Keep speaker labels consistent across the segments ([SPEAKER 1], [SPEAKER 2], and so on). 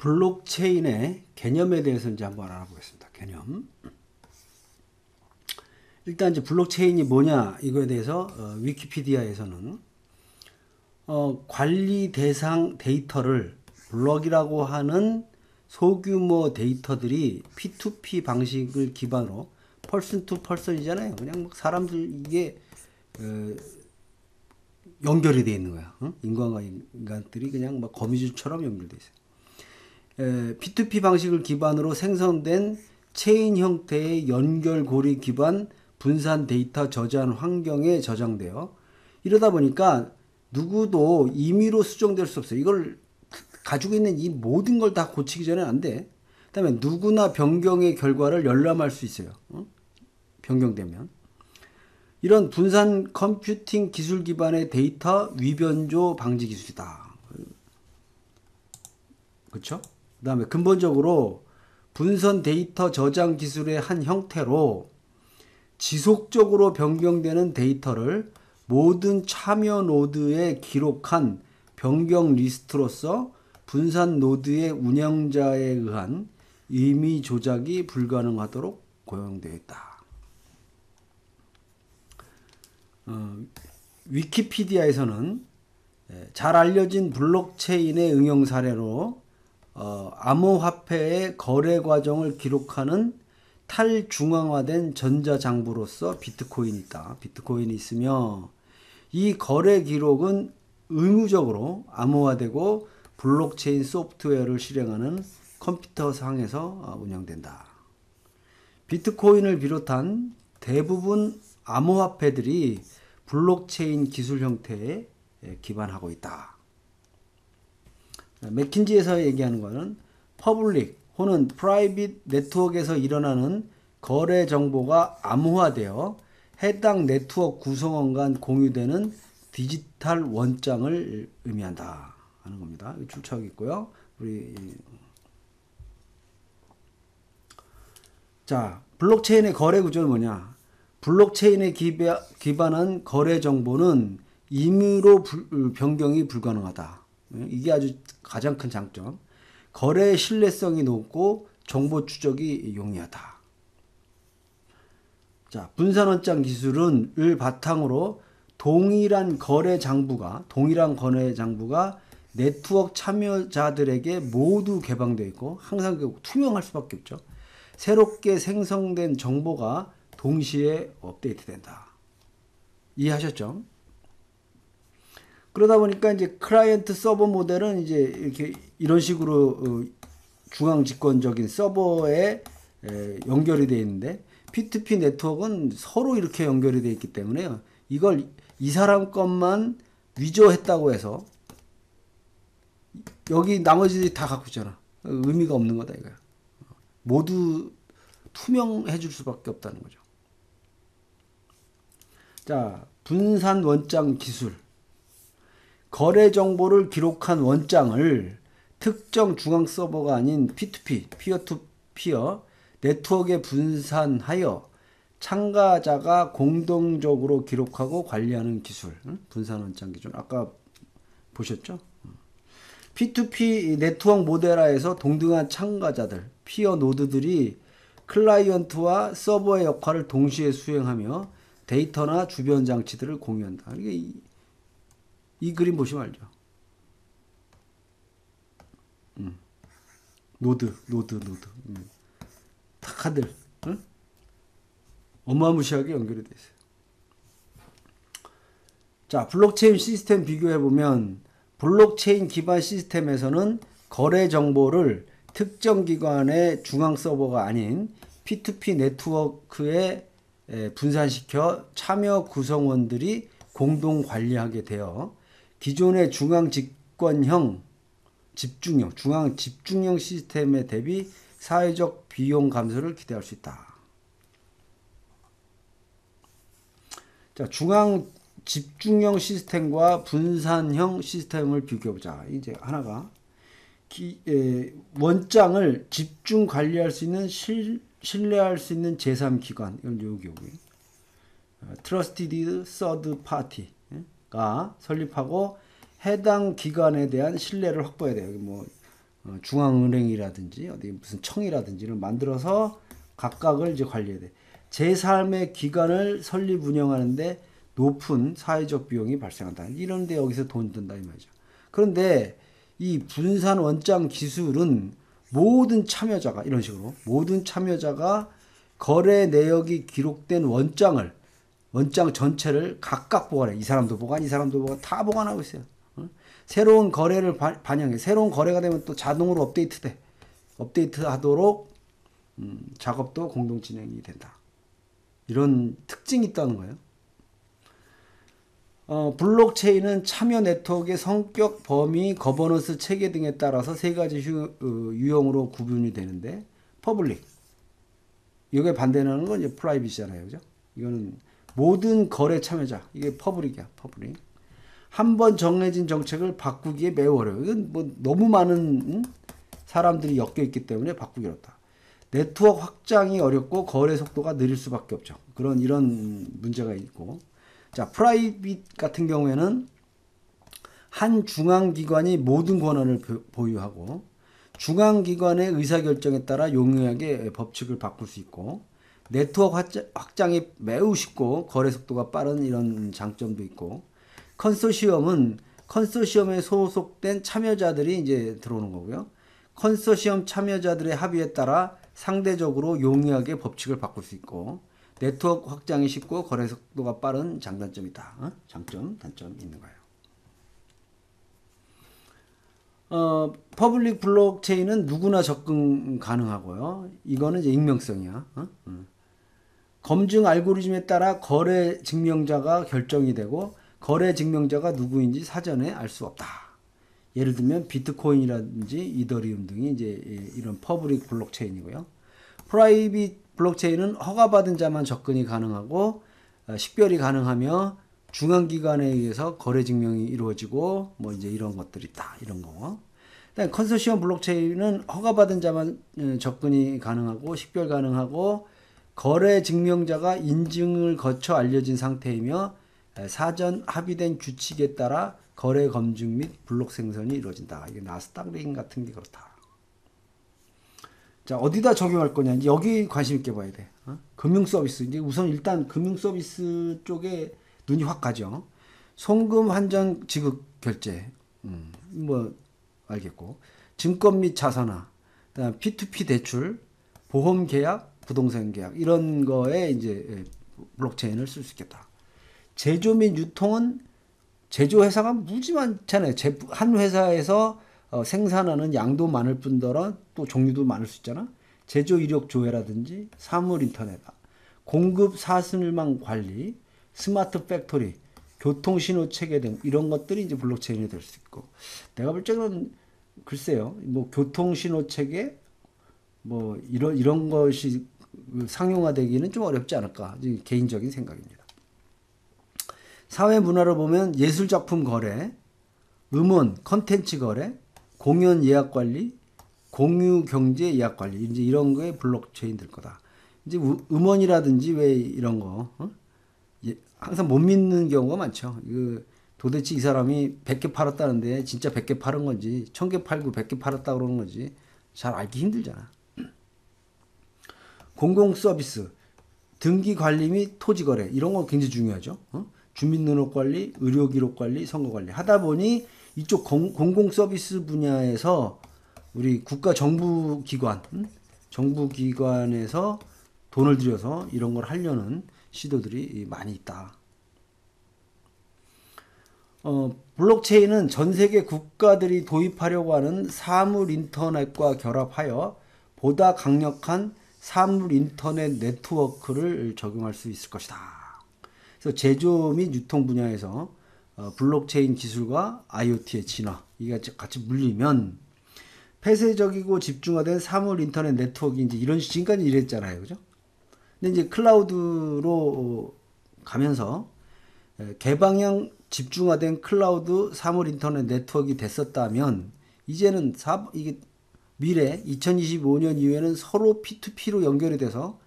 [SPEAKER 1] 블록체인의 개념에 대해서 이제 한번 알아보겠습니다. 개념. 일단 이제 블록체인이 뭐냐 이거에 대해서 위키피디아에서는 관리 대상 데이터를 블록이라고 하는 소규모 데이터들이 P2P 방식을 기반으로 펄슨 투 펄슨이잖아요. 그냥 막 사람들 이게 연결이 되어 있는 거야. 인간과 인간들이 그냥 막 거미줄처럼 연결되어 있어요. P2P 방식을 기반으로 생성된 체인 형태의 연결고리 기반 분산 데이터 저장 환경에 저장되어 이러다 보니까 누구도 임의로 수정될 수 없어요. 이걸 가지고 있는 이 모든 걸 다 고치기 전에 안 돼. 그 다음에 누구나 변경의 결과를 열람할 수 있어요. 변경되면. 이런 분산 컴퓨팅 기술 기반의 데이터 위변조 방지 기술이다. 그렇죠? 그 다음에 근본적으로 분선 데이터 저장 기술의 한 형태로 지속적으로 변경되는 데이터를 모든 참여 노드에 기록한 변경 리스트로서 분산 노드의 운영자에 의한 임의 조작이 불가능하도록 고용되어 있다. 위키피디아에서는 잘 알려진 블록체인의 응용 사례로 암호화폐의 거래 과정을 기록하는 탈중앙화된 전자장부로서 비트코인이 있다. 비트코인이 있으며 이 거래 기록은 의무적으로 암호화되고 블록체인 소프트웨어를 실행하는 컴퓨터상에서 운영된다. 비트코인을 비롯한 대부분 암호화폐들이 블록체인 기술 형태에 기반하고 있다. 맥킨지에서 얘기하는 것은 퍼블릭 혹은 프라이빗 네트워크에서 일어나는 거래 정보가 암호화되어 해당 네트워크 구성원 간 공유되는 디지털 원장을 의미한다 하는 겁니다. 출처가 있고요. 자, 블록체인의 거래 구조는 뭐냐? 블록체인에 기반한 거래 정보는 임의로 변경이 불가능하다. 이게 아주 가장 큰 장점. 거래의 신뢰성이 높고 정보 추적이 용이하다. 자, 분산원장 기술을 바탕으로 동일한 거래 장부가 네트워크 참여자들에게 모두 개방되어 있고 항상 투명할 수밖에 없죠. 새롭게 생성된 정보가 동시에 업데이트된다. 이해하셨죠? 그러다 보니까 이제 클라이언트 서버 모델은 이제 이렇게 이런 식으로 중앙 집권적인 서버에 연결이 되어 있는데 P2P 네트워크는 서로 이렇게 연결이 되어 있기 때문에 이걸 이 사람 것만 위조했다고 해서 여기 나머지들이 다 갖고 있잖아. 의미가 없는 거다 이거야. 모두 투명해 줄 수밖에 없다는 거죠. 자, 분산 원장 기술. 거래 정보를 기록한 원장을 특정 중앙 서버가 아닌 P2P, 피어 투 피어 네트워크에 분산하여 참가자가 공동적으로 기록하고 관리하는 기술. 분산 원장 기술. 아까 보셨죠? P2P 네트워크 모델화에서 동등한 참가자들, 피어 노드들이 클라이언트와 서버의 역할을 동시에 수행하며 데이터나 주변 장치들을 공유한다. 이게 이 그림 보시면 알죠. 노드. 다들 어마무시하게 연결이 되어 있어요. 자, 블록체인 시스템 비교해보면 블록체인 기반 시스템에서는 거래 정보를 특정 기관의 중앙 서버가 아닌 P2P 네트워크에 분산시켜 참여 구성원들이 공동 관리하게 되어 기존의 중앙 집중형 시스템에 대비 사회적 비용 감소를 기대할 수 있다. 자, 중앙 집중형 시스템과 분산형 시스템을 비교해보자. 이제 하나가 원장을 집중 관리할 수 있는 신뢰할 수 있는 제3기관, 이건 여기 Trusted Third Party가 설립하고 해당 기관에 대한 신뢰를 확보해야 돼요. 뭐 중앙은행이라든지 어디 무슨 청이라든지를 만들어서 각각을 이제 관리해야 돼. 제 삶의 기관을 설립 운영하는데 높은 사회적 비용이 발생한다. 이런데 여기서 돈 든다 이 말이죠. 그런데 이 분산 원장 기술은 모든 참여자가 이런 식으로 모든 참여자가 거래 내역이 기록된 원장 전체를 각각 보관해. 이 사람도 보관, 이 사람도 보관, 다 보관하고 있어요. 새로운 거래를 반영해. 새로운 거래가 되면 또 자동으로 업데이트돼. 업데이트하도록 작업도 공동 진행이 된다. 이런 특징이 있다는 거예요. 블록체인은 참여 네트워크의 성격, 범위, 거버넌스 체계 등에 따라서 세 가지 유형으로 구분이 되는데, 퍼블릭. 이게 반대하는 건 이제 프라이빗이잖아요. 그죠? 이거는 모든 거래 참여자. 이게 퍼블릭이야, 퍼블릭. 한 번 정해진 정책을 바꾸기에 매우 어려워요. 이건 뭐 너무 많은 사람들이 엮여 있기 때문에 바꾸기 어렵다. 네트워크 확장이 어렵고 거래 속도가 느릴 수밖에 없죠. 이런 문제가 있고. 자, 프라이빗 같은 경우에는 한 중앙기관이 모든 권한을 보유하고 중앙기관의 의사결정에 따라 용이하게 법칙을 바꿀 수 있고 네트워크 확장이 매우 쉽고 거래 속도가 빠른 이런 장점도 있고 컨소시엄은 컨소시엄에 소속된 참여자들이 이제 들어오는 거고요. 컨소시엄 참여자들의 합의에 따라 상대적으로 용이하게 법칙을 바꿀 수 있고 네트워크 확장이 쉽고 거래 속도가 빠른 장단점이다. 장점, 단점 있는 거예요. 퍼블릭 블록체인은 누구나 접근 가능하고요. 이거는 이제 익명성이야. 검증 알고리즘에 따라 거래 증명자가 결정이 되고 거래 증명자가 누구인지 사전에 알 수 없다. 예를 들면 비트코인이라든지 이더리움 등이 이제 이런 퍼블릭 블록체인이고요. 프라이빗 블록체인은 허가받은 자만 접근이 가능하고 식별이 가능하며 중앙기관에 의해서 거래 증명이 이루어지고 뭐 이제 이런 것들이 있다. 이런 거. 그다음에 컨소시엄 블록체인은 허가받은 자만 접근이 가능하고 식별 가능하고 거래 증명자가 인증을 거쳐 알려진 상태이며 사전 합의된 규칙에 따라 거래 검증 및 블록 생성이 이루어진다. 이게 나스닥 링 같은 게 그렇다. 자, 어디다 적용할 거냐. 여기 관심 있게 봐야 돼. 금융 서비스. 이제 우선 일단 금융 서비스 쪽에 눈이 확 가죠. 송금 환전 지급 결제. 뭐 알겠고. 증권 및 자산화. 그다음 P2P 대출, 보험 계약, 부동산 계약 이런 거에 이제 블록체인을 쓸 수 있겠다. 제조 및 유통은 제조 회사가 무지 많잖아요. 한 회사에서 생산하는 양도 많을 뿐더러 또 종류도 많을 수 있잖아. 제조 이력 조회라든지 사물 인터넷, 공급 사슬망 관리, 스마트 팩토리, 교통 신호 체계 등 이런 것들이 이제 블록체인이 될 수 있고. 내가 볼 때는 글쎄요. 뭐 교통 신호 체계 뭐 이런 것이 상용화되기는 좀 어렵지 않을까. 개인적인 생각입니다. 사회 문화로 보면 예술 작품 거래, 음원, 컨텐츠 거래, 공연 예약 관리, 공유 경제 예약 관리 이제 이런 거에 블록체인 될 거다. 이제 음원이라든지 왜 이런 거 항상 못 믿는 경우가 많죠. 도대체 이 사람이 100개 팔았다는데 진짜 100개 팔은 건지 1000개 팔고 100개 팔았다 그러는 건지 잘 알기 힘들잖아. 공공 서비스, 등기 관리 및 토지 거래 이런 거 굉장히 중요하죠. 주민등록 관리, 의료기록 관리, 선거 관리 하다 보니 이쪽 공공 서비스 분야에서 우리 국가 정부기관, 정부기관에서 돈을 들여서 이런 걸 하려는 시도들이 많이 있다. 블록체인은 전 세계 국가들이 도입하려고 하는 사물 인터넷과 결합하여 보다 강력한 사물 인터넷 네트워크를 적용할 수 있을 것이다. 그래서 제조 및 유통 분야에서 블록체인 기술과 IoT의 진화 이게 같이 물리면 폐쇄적이고 집중화된 사물 인터넷 네트워크 이제 이런 지금까지 이랬잖아요, 그죠? 근데 이제 클라우드로 가면서 개방형 집중화된 클라우드 사물 인터넷 네트워크가 됐었다면 이제는 이게 미래 2025년 이후에는 서로 P2P로 연결이 돼서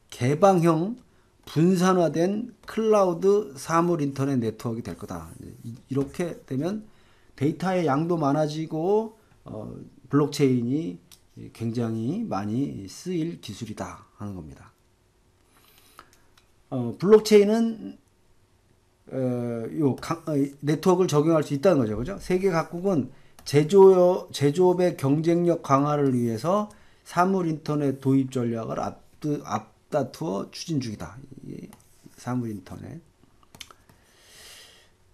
[SPEAKER 1] 개방형 분산화된 클라우드 사물 인터넷 네트워크가 될 거다. 이렇게 되면 데이터의 양도 많아지고 블록체인이 굉장히 많이 쓰일 기술이다 하는 겁니다. 블록체인은 네트워크를 적용할 수 있다는 거죠. 그죠? 세계 각국은 제조업의 경쟁력 강화를 위해서 사물 인터넷 도입 전략을 앞다투어 추진 중이다. 사물 인터넷.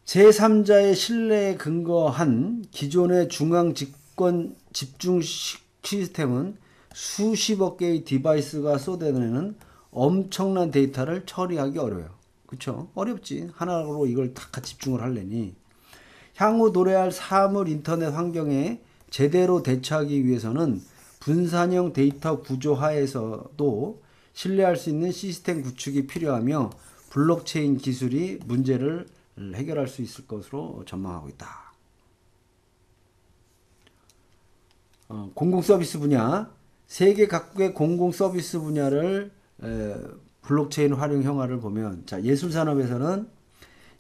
[SPEAKER 1] 제3자의 신뢰에 근거한 기존의 중앙 집중 시스템은 수십억 개의 디바이스가 쏟아내는 엄청난 데이터를 처리하기 어려워요. 그쵸? 어렵지. 하나로 이걸 다 집중을 하려니. 향후 도래할 사물 인터넷 환경에 제대로 대처하기 위해서는 분산형 데이터 구조 하에서도 신뢰할 수 있는 시스템 구축이 필요하며 블록체인 기술이 문제를 해결할 수 있을 것으로 전망하고 있다. 공공 서비스 분야. 세계 각국의 공공 서비스 분야를 블록체인 활용 형화를 보면, 자, 예술 산업에서는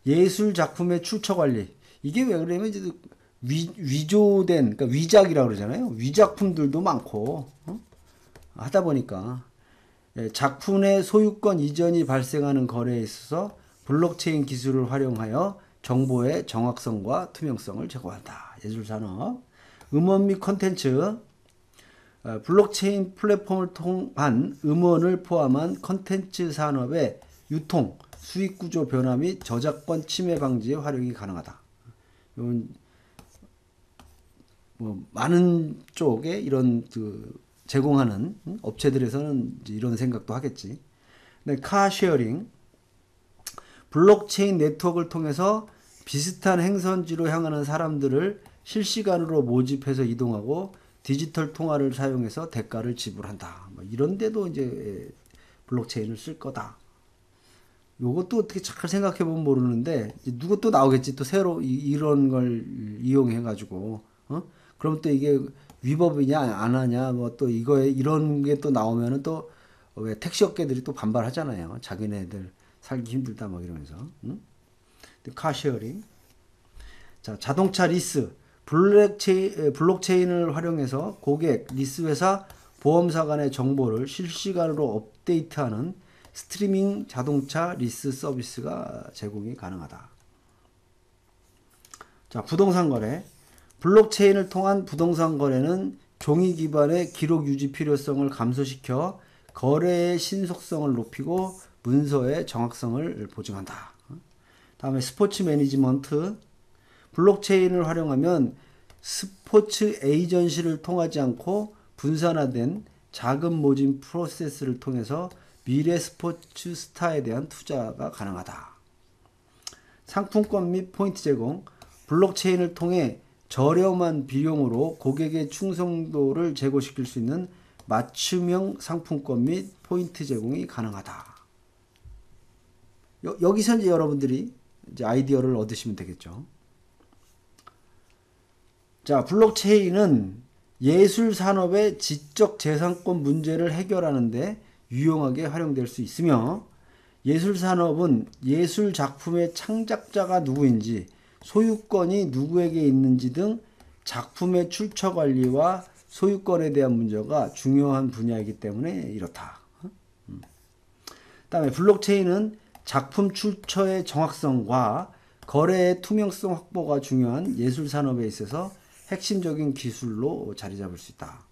[SPEAKER 1] 예술 작품의 출처 관리. 이게 왜 그러냐면 이제 위조된, 그러니까 위작이라고 그러잖아요. 위작품들도 많고 하다 보니까 작품의 소유권 이전이 발생하는 거래에 있어서 블록체인 기술을 활용하여 정보의 정확성과 투명성을 제공한다. 예술 산업. 음원 및 콘텐츠. 블록체인 플랫폼을 통한 음원을 포함한 콘텐츠 산업의 유통, 수익 구조 변화 및 저작권 침해 방지에 활용이 가능하다. 이건 뭐 많은 쪽에 이런 제공하는 업체들에서는 이런 생각도 하겠지. 근데 카쉐어링. 블록체인 네트워크를 통해서 비슷한 행선지로 향하는 사람들을 실시간으로 모집해서 이동하고 디지털 통화를 사용해서 대가를 지불한다. 뭐 이런 데도 이제 블록체인을 쓸 거다. 요것도 어떻게 잘 생각해 보면 모르는데 누가 또 나오겠지. 또 새로 이런 걸 이용해 가지고 그럼 또 이게 위법이냐 안 하냐 뭐 또 이거에 이런 게 또 나오면은 또 왜 택시 업계들이 또 반발하잖아요. 자기네들 살기 힘들다 막 이러면서. 카쉐어링. 자, 자동차 리스. 블록체인을 활용해서 고객, 리스 회사, 보험사 간의 정보를 실시간으로 업데이트하는 스트리밍 자동차 리스 서비스가 제공이 가능하다. 자, 부동산 거래. 블록체인을 통한 부동산 거래는 종이 기반의 기록 유지 필요성을 감소시켜 거래의 신속성을 높이고 문서의 정확성을 보증한다. 다음에 스포츠 매니지먼트. 블록체인을 활용하면 스포츠 에이전시를 통하지 않고 분산화된 자금 모집 프로세스를 통해서 미래 스포츠 스타에 대한 투자가 가능하다. 상품권 및 포인트 제공. 블록체인을 통해 저렴한 비용으로 고객의 충성도를 제고시킬 수 있는 맞춤형 상품권 및 포인트 제공이 가능하다. 여기서 이제 여러분들이 이제 아이디어를 얻으시면 되겠죠. 자, 블록체인은 예술 산업의 지적 재산권 문제를 해결하는데 유용하게 활용될 수 있으며 예술 산업은 예술 작품의 창작자가 누구인지 소유권이 누구에게 있는지 등 작품의 출처 관리와 소유권에 대한 문제가 중요한 분야이기 때문에 이렇다. 다음에 블록체인은 작품 출처의 정확성과 거래의 투명성 확보가 중요한 예술 산업에 있어서 핵심적인 기술로 자리 잡을 수 있다.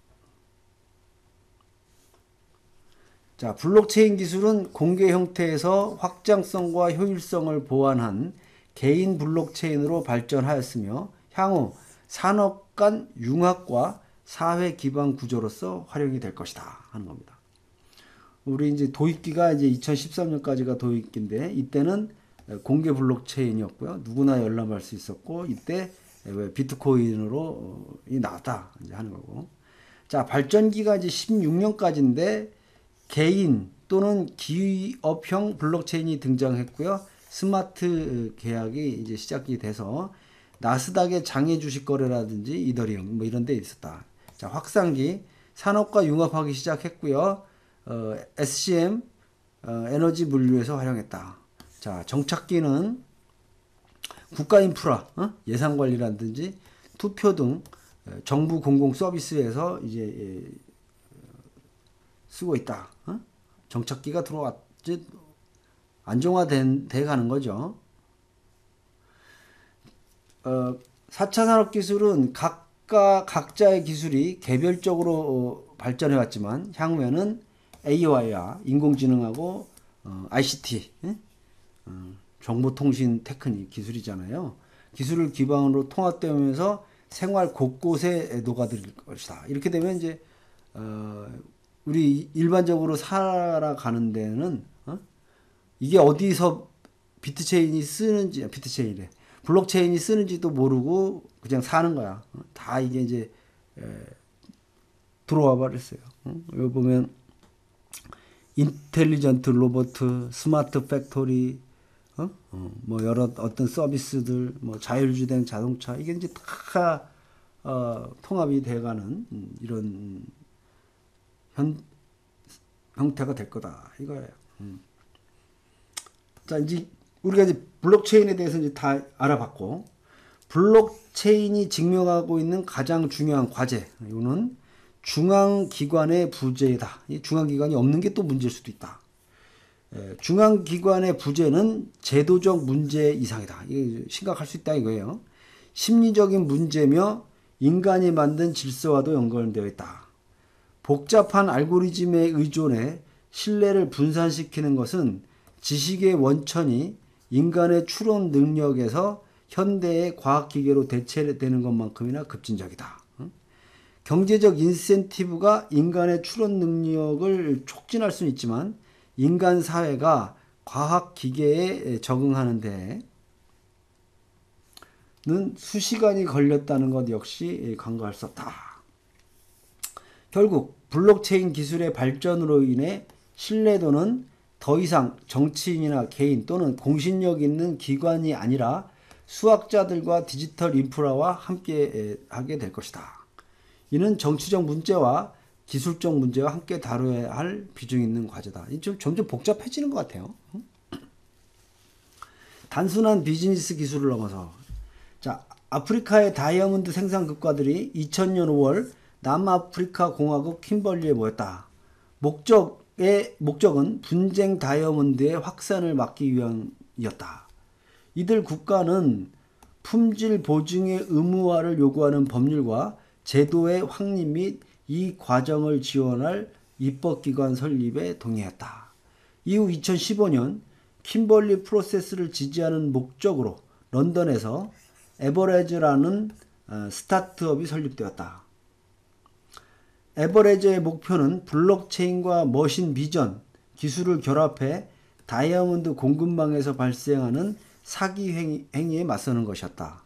[SPEAKER 1] 자, 블록체인 기술은 공개 형태에서 확장성과 효율성을 보완한 개인 블록체인으로 발전하였으며 향후 산업 간 융합과 사회 기반 구조로서 활용이 될 것이다 하는 겁니다. 우리 이제 도입기가 이제 2013년까지가 도입기인데 이때는 공개 블록체인이었고요. 누구나 열람할 수 있었고 이때 비트코인으로 나왔다 이제 하는 거고. 자, 발전기가 이제 16년까지인데 개인 또는 기업형 블록체인이 등장했고요. 스마트 계약이 이제 시작이 돼서 나스닥의 장외 주식 거래라든지 이더리움 뭐 이런 데 있었다. 자, 확산기 산업과 융합하기 시작했고요. SCM 에너지 물류에서 활용했다. 자, 정착기는 국가 인프라 예산 관리라든지 투표 등 정부 공공 서비스에서 이제 쓰고 있다. 정착기가 들어왔지 안정화돼 가는 거죠. 4차 산업기술은 각자의 기술이 개별적으로 발전해 왔지만 향후에는 AI와 인공지능하고 ICT, 정보통신 테크닉 기술이잖아요. 기술을 기반으로 통합되면서 생활 곳곳에 녹아들 것이다. 이렇게 되면 이제 우리 일반적으로 살아가는 데는 이게 어디서 비트체인이 쓰는지 비트체인이래. 블록체인이 쓰는지도 모르고 그냥 사는 거야. 다 이게 이제 들어와 버렸어요. 여기 보면 인텔리전트 로봇, 스마트 팩토리, 뭐 여러 어떤 서비스들, 뭐 자율주행 자동차 이게 이제 다 통합이 돼가는 이런 형태가 될 거다 이거예요. 자 이제 우리가 이제 블록체인에 대해서 이제 다 알아봤고, 블록체인이 증명하고 있는 가장 중요한 과제, 이거는 중앙기관의 부재다. 이 중앙기관이 없는 게 또 문제일 수도 있다. 중앙기관의 부재는 제도적 문제 이상이다. 이게 심각할 수 있다 이거예요. 심리적인 문제며 인간이 만든 질서와도 연관되어 있다. 복잡한 알고리즘에 의존해 신뢰를 분산시키는 것은 지식의 원천이 인간의 추론 능력에서 현대의 과학기계로 대체되는 것만큼이나 급진적이다. 경제적 인센티브가 인간의 추론 능력을 촉진할 수는 있지만 인간 사회가 과학기계에 적응하는 데는 수시간이 걸렸다는 것 역시 간과할 수 없다. 결국 블록체인 기술의 발전으로 인해 신뢰도는 더 이상 정치인이나 개인 또는 공신력 있는 기관이 아니라 수학자들과 디지털 인프라와 함께 하게 될 것이다. 이는 정치적 문제와 기술적 문제와 함께 다뤄야 할 비중 있는 과제다. 좀 점점 복잡해지는 것 같아요. 단순한 비즈니스 기술을 넘어서, 자, 아프리카의 다이아몬드 생산 국가들이 2000년 5월 남아프리카 공화국 킴벌리에 모였다. 목적은 분쟁 다이아몬드의 확산을 막기 위함이었다. 이들 국가는 품질 보증의 의무화를 요구하는 법률과 제도의 확립 및 이 과정을 지원할 입법기관 설립에 동의했다. 이후 2015년 킴벌리 프로세스를 지지하는 목적으로 런던에서 에버레즈라는 스타트업이 설립되었다. 에버레즈의 목표는 블록체인과 머신 비전 기술을 결합해 다이아몬드 공급망에서 발생하는 사기 행위에 맞서는 것이었다.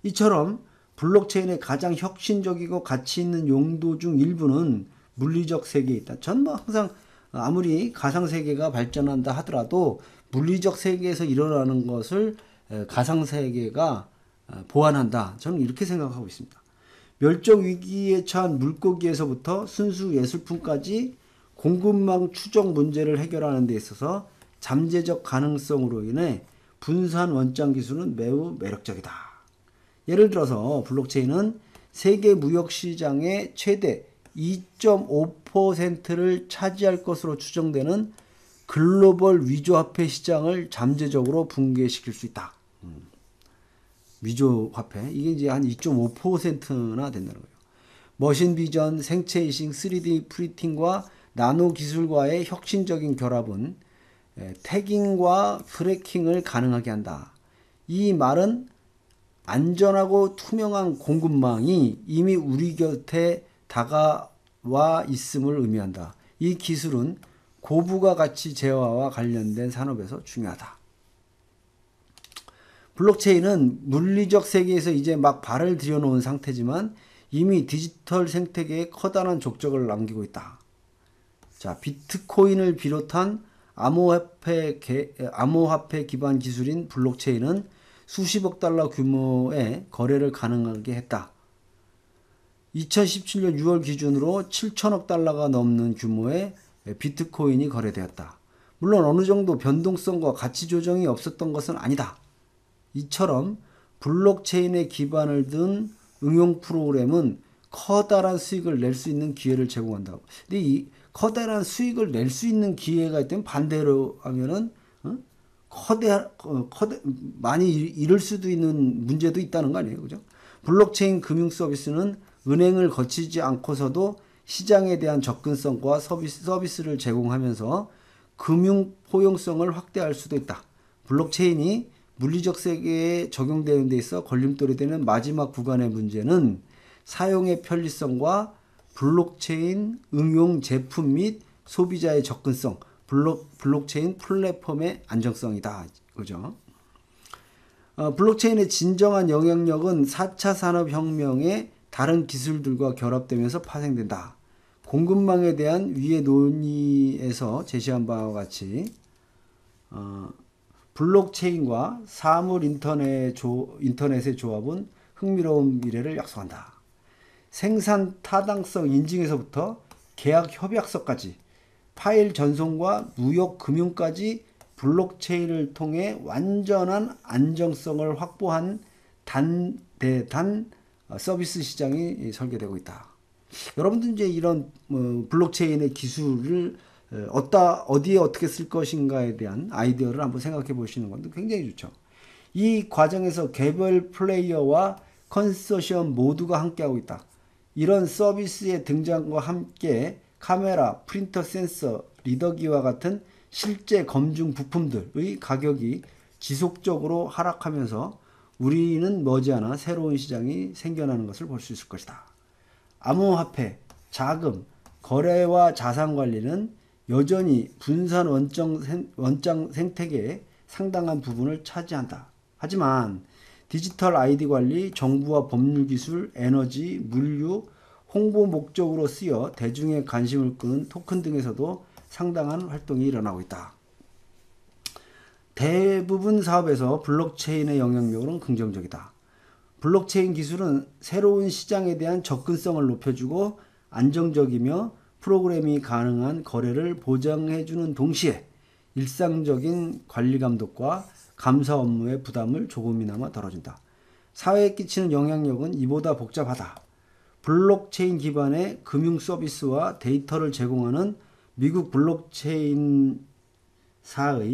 [SPEAKER 1] 이처럼 블록체인의 가장 혁신적이고 가치 있는 용도 중 일부는 물리적 세계에 있다. 전 뭐 항상 아무리 가상세계가 발전한다 하더라도 물리적 세계에서 일어나는 것을 가상세계가 보완한다. 저는 이렇게 생각하고 있습니다. 멸종 위기에 처한 물고기에서부터 순수 예술품까지 공급망 추적 문제를 해결하는 데 있어서 잠재적 가능성으로 인해 분산 원장 기술은 매우 매력적이다. 예를 들어서 블록체인은 세계 무역 시장의 최대 2.5%를 차지할 것으로 추정되는 글로벌 위조화폐 시장을 잠재적으로 붕괴시킬 수 있다. 위조화폐 이게 이제 한 2.5%나 된다는 거예요. 머신 비전, 생체 이식, 3D 프린팅과 나노 기술과의 혁신적인 결합은 태깅과 트래킹을 가능하게 한다. 이 말은 안전하고 투명한 공급망이 이미 우리 곁에 다가와 있음을 의미한다. 이 기술은 고부가 가치 재화와 관련된 산업에서 중요하다. 블록체인은 물리적 세계에서 이제 막 발을 들여놓은 상태지만 이미 디지털 생태계에 커다란 족적을 남기고 있다. 자, 비트코인을 비롯한 암호화폐 기반 기술인 블록체인은 수십억 달러 규모의 거래를 가능하게 했다. 2017년 6월 기준으로 7천억 달러가 넘는 규모의 비트코인이 거래되었다. 물론 어느 정도 변동성과 가치 조정이 없었던 것은 아니다. 이처럼 블록체인에 기반을 둔 응용 프로그램은 커다란 수익을 낼 수 있는 기회를 제공한다고. 근데 이 커다란 수익을 낼 수 있는 기회가 있다면 반대로 하면은 많이 잃을 수도 있는 문제도 있다는 거 아니에요, 그죠? 블록체인 금융 서비스는 은행을 거치지 않고서도 시장에 대한 접근성과 서비스를 제공하면서 금융 포용성을 확대할 수도 있다. 블록체인이 물리적 세계에 적용되는 데 있어 걸림돌이 되는 마지막 구간의 문제는 사용의 편리성과 블록체인 응용 제품 및 소비자의 접근성, 블록체인 플랫폼의 안정성이다. 그죠? 블록체인의 진정한 영향력은 4차 산업혁명의 다른 기술들과 결합되면서 파생된다. 공급망에 대한 위의 논의에서 제시한 바와 같이 블록체인과 사물 인터넷의 조합은 흥미로운 미래를 약속한다. 생산 타당성 인증에서부터 계약 협약서까지 파일 전송과 무역 금융까지 블록체인을 통해 완전한 안정성을 확보한 대단 서비스 시장이 설계되고 있다. 여러분들 이제 이런 블록체인의 기술을 어디에 어떻게 쓸 것인가에 대한 아이디어를 한번 생각해 보시는 것도 굉장히 좋죠. 이 과정에서 개별 플레이어와 컨소시엄 모두가 함께하고 있다. 이런 서비스의 등장과 함께 카메라, 프린터, 센서, 리더기와 같은 실제 검증 부품들의 가격이 지속적으로 하락하면서 우리는 머지않아 새로운 시장이 생겨나는 것을 볼 수 있을 것이다. 암호화폐, 자금, 거래와 자산 관리는 여전히 분산 원장 생태계의 상당한 부분을 차지한다. 하지만 디지털 아이디 관리, 정부와 법률 기술, 에너지, 물류, 홍보 목적으로 쓰여 대중의 관심을 끄는 토큰 등에서도 상당한 활동이 일어나고 있다. 대부분 사업에서 블록체인의 영향력은 긍정적이다. 블록체인 기술은 새로운 시장에 대한 접근성을 높여주고 안정적이며 프로그래밍이 가능한 거래를 보장해주는 동시에 일상적인 관리 감독과 감사 업무의 부담을 조금이나마 덜어준다. 사회에 끼치는 영향력은 이보다 복잡하다. 블록체인 기반의 금융 서비스와 데이터를 제공하는 미국 블록체인사의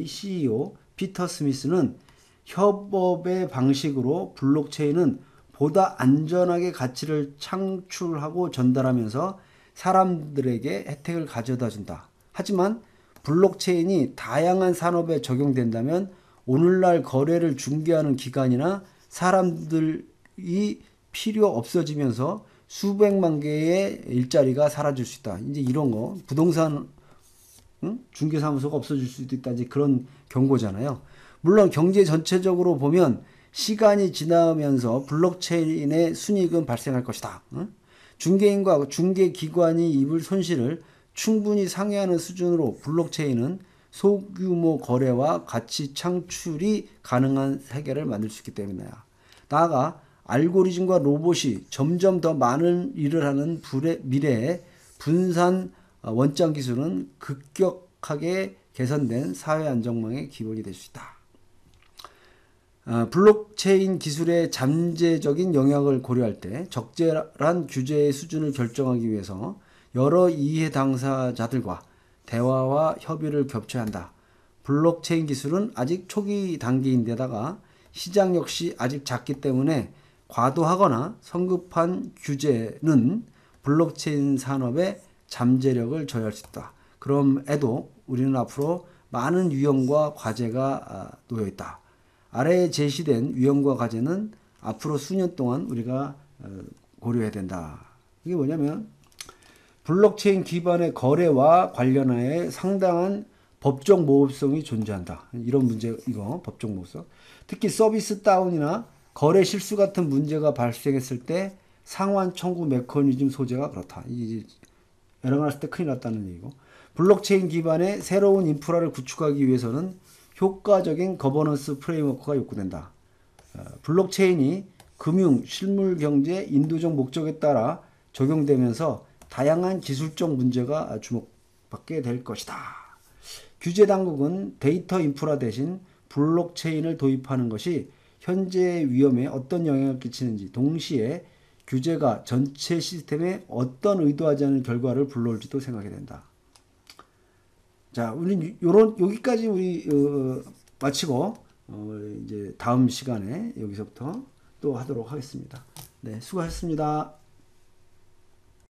[SPEAKER 1] CEO 피터 스미스는 협업의 방식으로 블록체인은 보다 안전하게 가치를 창출하고 전달하면서 사람들에게 혜택을 가져다 준다. 하지만 블록체인이 다양한 산업에 적용된다면 오늘날 거래를 중개하는 기관이나 사람들이 필요 없어지면서 수백만 개의 일자리가 사라질 수 있다. 이제 이런 거 부동산 중개사무소가 없어질 수도 있다. 이제 그런 경고잖아요. 물론 경제 전체적으로 보면 시간이 지나면서 블록체인의 순이익은 발생할 것이다. 중개인과 중개기관이 입을 손실을 충분히 상회하는 수준으로 블록체인은 소규모 거래와 가치 창출이 가능한 세계를 만들 수 있기 때문이다. 나아가 알고리즘과 로봇이 점점 더 많은 일을 하는 미래의 분산 원장 기술은 급격하게 개선된 사회 안정망의 기본이 될 수 있다. 블록체인 기술의 잠재적인 영향을 고려할 때 적절한 규제의 수준을 결정하기 위해서 여러 이해 당사자들과 대화와 협의를 겹쳐야 한다. 블록체인 기술은 아직 초기 단계인데다가 시장 역시 아직 작기 때문에 과도하거나 성급한 규제는 블록체인 산업의 잠재력을 저해할 수 있다. 그럼에도 우리는 앞으로 많은 위험과 과제가 놓여 있다. 아래에 제시된 위험과 과제는 앞으로 수년 동안 우리가 고려해야 된다. 이게 뭐냐면 블록체인 기반의 거래와 관련하여 상당한 법적 모호성이 존재한다. 이런 문제, 이거 법적 모호성. 특히 서비스 다운이나 거래 실수 같은 문제가 발생했을 때 상환 청구 메커니즘 소재가 그렇다. 이게 에러가 났을 때 큰일 났다는 얘기고. 블록체인 기반의 새로운 인프라를 구축하기 위해서는 효과적인 거버넌스 프레임워크가 요구된다. 블록체인이 금융, 실물 경제, 인도적 목적에 따라 적용되면서 다양한 기술적 문제가 주목받게 될 것이다. 규제 당국은 데이터 인프라 대신 블록체인을 도입하는 것이 현재의 위험에 어떤 영향을 끼치는지, 동시에 규제가 전체 시스템에 어떤 의도하지 않은 결과를 불러올지도 생각해야 된다. 자, 우리는 여기까지 우리 마치고 이제 다음 시간에 여기서부터 또 하도록 하겠습니다. 네, 수고하셨습니다.